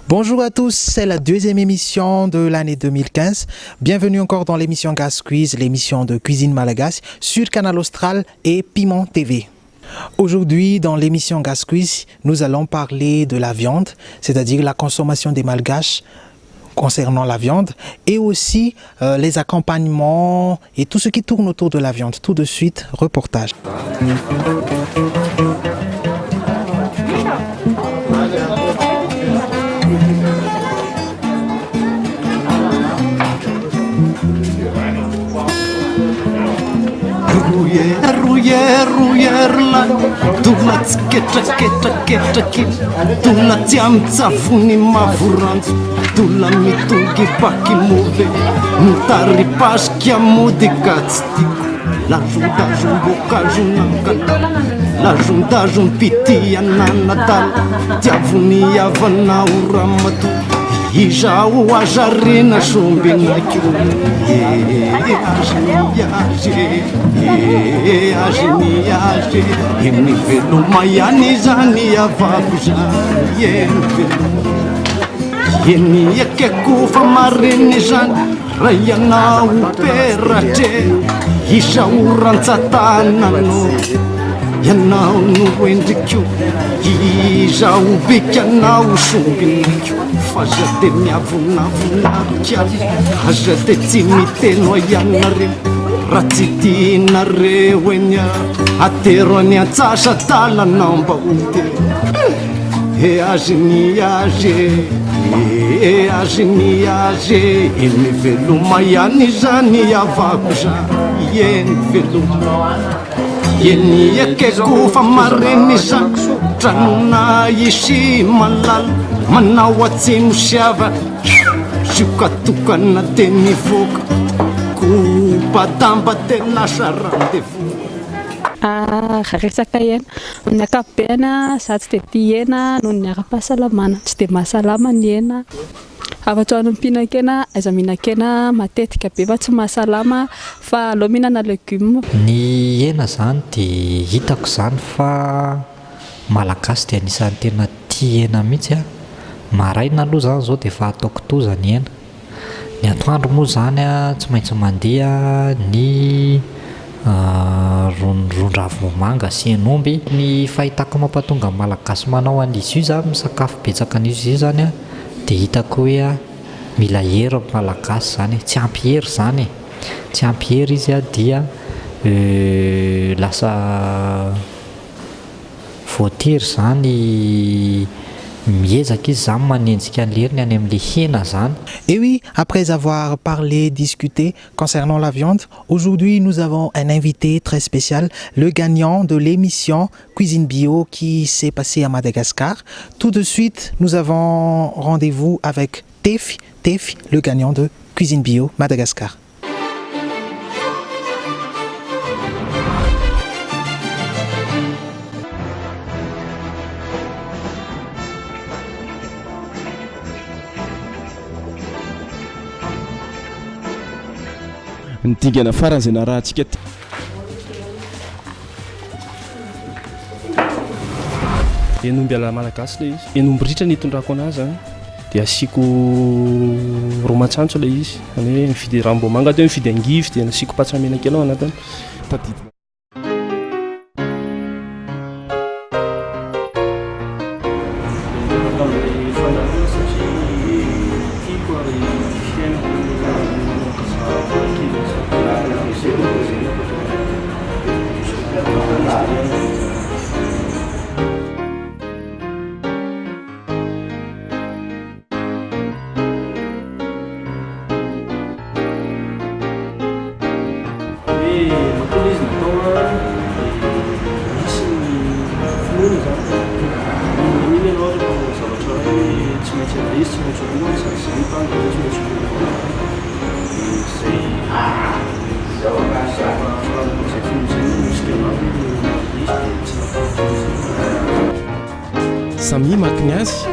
Bonjour à tous, c'est la deuxième émission de l'année 2015. Bienvenue encore dans l'émission Gas Quiz, l'émission de cuisine malagasy sur Canal Austral et Piment TV. Aujourd'hui, dans l'émission Gas Quiz, nous allons parler de la viande, c'est-à-dire la consommation des Malgaches concernant la viande et aussi les accompagnements et tout ce qui tourne autour de la viande. Tout de suite, reportage. Ruyerla Dula tsiketraketraketrak Dula tsy amitsavony mavoranjo Dula mitongy paky move Mitary pasika mody ka tsy tiko Lazondazom-bokazo nankana Lazondazom-pity ananadala Tiavony avana oramato Izao azarena sombinakio aziniaze Eny veloma ihany zany avako zany Eny akeko fa mareny zany Raha ianao peratre Izao rantsatananao Ianao no endrikio Izao bikanao sombinakio Aza de miavonavonarika Aza de tsy miteno ianareo Raha tsy tianareo eny atero any antsasa talanao mba hotero aziniaze Eny veloma ihany zany avako zany Eny veloma Eny akeko fa mareny zany Tranona isy malala Manao atsimo siava Siokatokana de mivoaka Kobatamba de lasa rendez-vous resaka hena amin'ny ankapobeny za tsy de tia hena noho ny ara-pahasalamana tsy de mahasalama ny hena afa-tsy ny mpihinan-kena aiza mihinan-kena matetika be fa tsy mahasalama fa aleo mihinana légume. Ny hena zany dia hitako zany fa malagasy dia anisan'ny tena tia hena mihitsy a. Maraina aloha zany zao dia efa ataoko toza ny hena. Ny atoandro moa zany a tsy maintsy mandeha ny ron-dravomanga sy hen'omby. Ny fahitako mampatonga malagasy manao an'izy io zany misakafo betsaka an'izy io zany a dia hitako hoe a mila hery malagasy zany tsy ampy hery zany tsy ampy hery izy a dia lasa voatery zany miezaka izy zany manenjika an'leriny any amin'le hena zany. Et oui, après avoir parlé, discuté concernant la viande, aujourd'hui nous avons un invité très spécial, le gagnant de l'émission Cuisine Bio qui s'est passée à Madagascar. Tout de suite, nous avons rendez-vous avec Tefi, le gagnant de Cuisine Bio Madagascar. Ny dingana farany zay narahantsika hen'omby ala malagasy le izy hen'omby ritra ny hitondrako anazy dia asiako romatsantso le izy any hoe mifidy rambomanga dia mifidy angivy dia asiako patsamenakely ao anatiny tadidina Samy makiny azy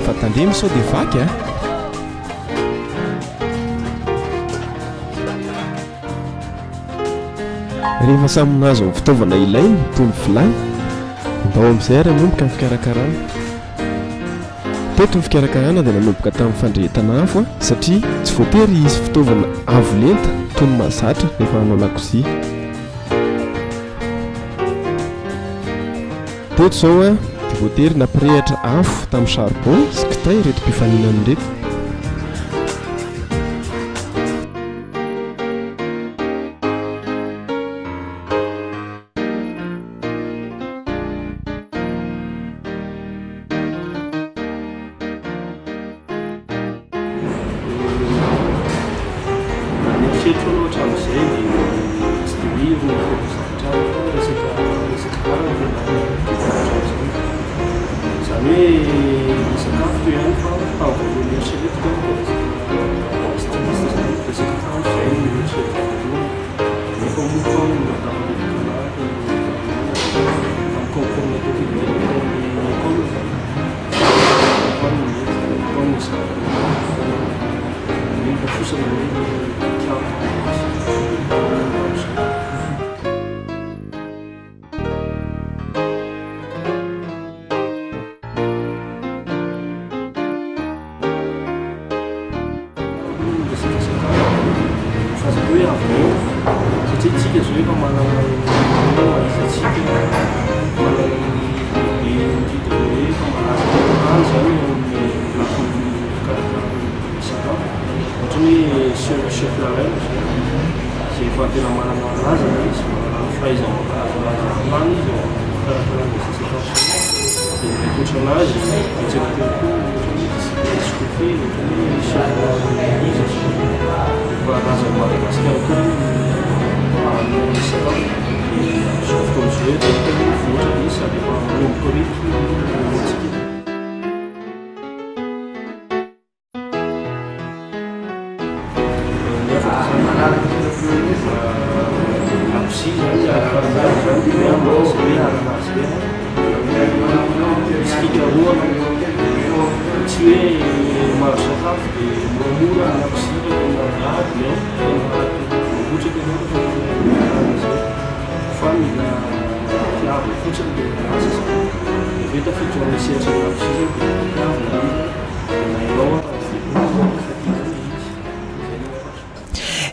fa tandremy sao dia vaky a rehefa samy nazo amin'ny fitaovana ilainy toy ny vilany ndao amin'izay ara moa mikafikarakara teto ny fikarakarana dia nanomboka tamin'ny fandrehetana afo satria tsy voatery izy fitaovana avo lenta toy ny mahazatra rehefa hanao lakozia. teto izao dia voatery nampirehatra afo tamin'ny charbon sy kitay reto mpifaninana reto.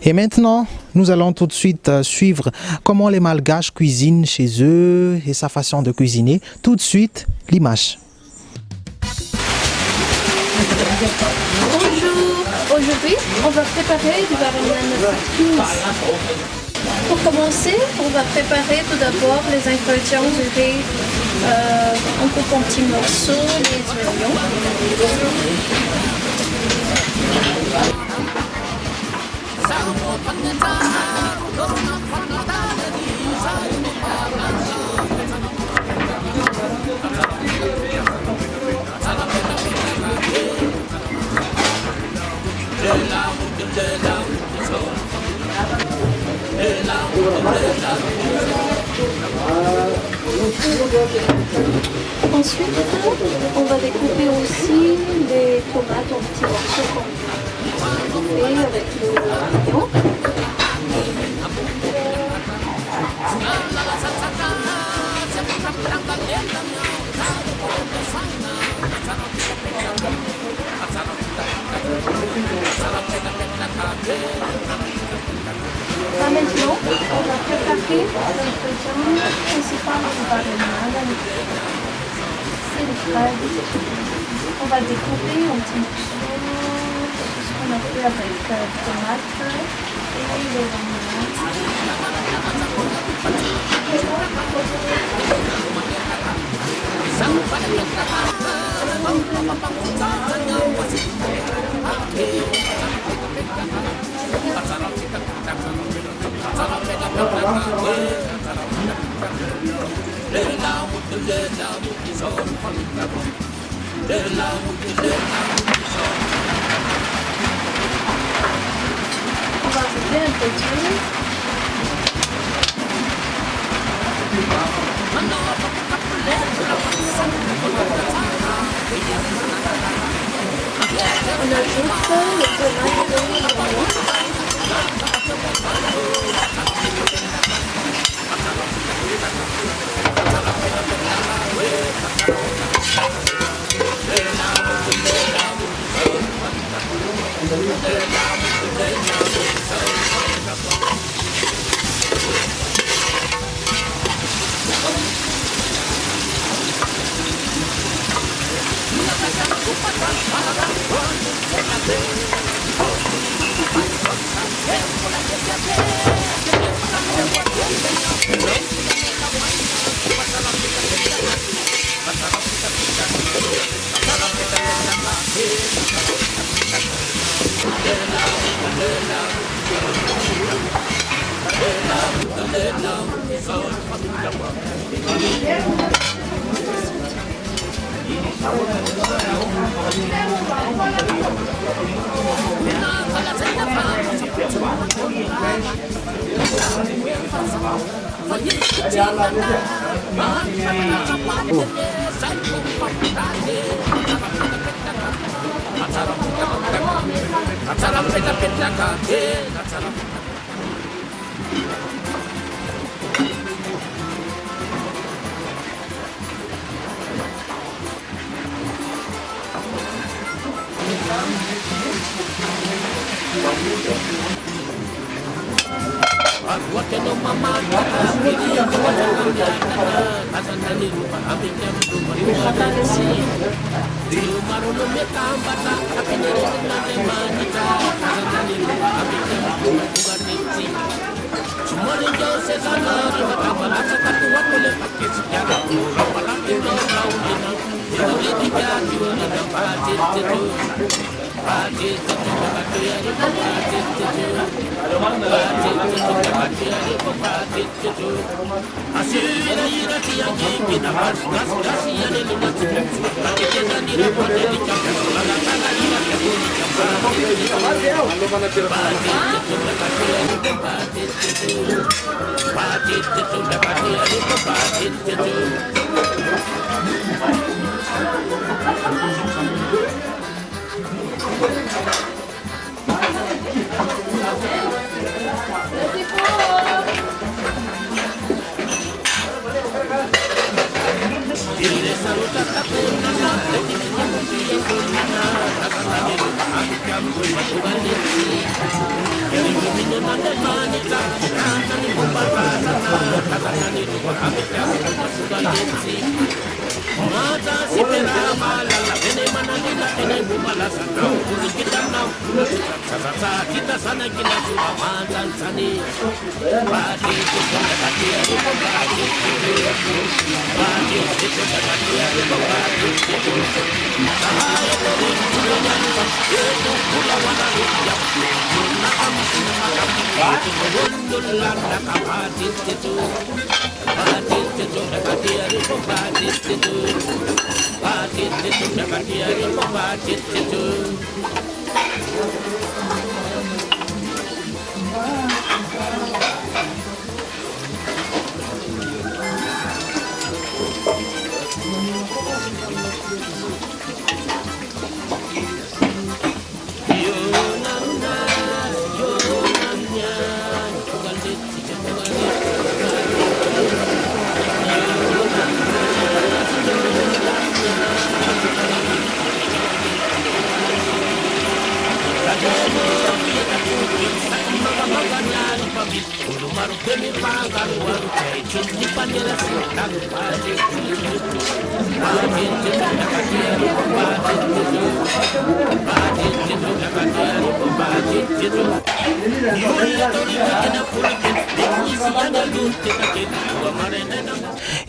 Et maintenant, nous allons tout de suite suivre comment les Malgaches cuisinent chez eux et sa façon de cuisiner. Tout de suite, l'image. Bonjour, aujourd'hui on va préparer du barignan fumé. Pour commencer, on va préparer tout d'abord les ingrédients du riz. On coupe en petits morceaux les oignons. Ensuite, on va découper aussi les tomates en petits morceaux et avec l'oignon. Maintenant, on va préparer l'ingrédient principal du barignan. C'est les fraises. On va découper en petits morceaux, ce qu'on a fait avec tomates et les oignons. On va ajouter un peu d'huile. On ajoute les tomates et les oignons.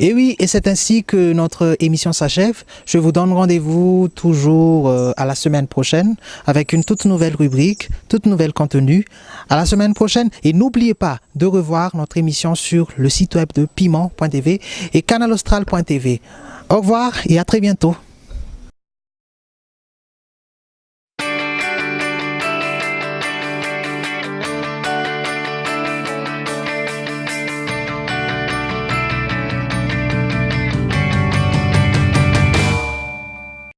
Et oui, et c'est ainsi que notre émission s'achève. Je vous donne rendez-vous toujours à la semaine prochaine avec une toute nouvelle rubrique, toute nouvelle contenu. À la semaine prochaine et n'oubliez pas de revoir notre émission sur le site web de piment.tv et canalaustral.tv. Au revoir et à très bientôt.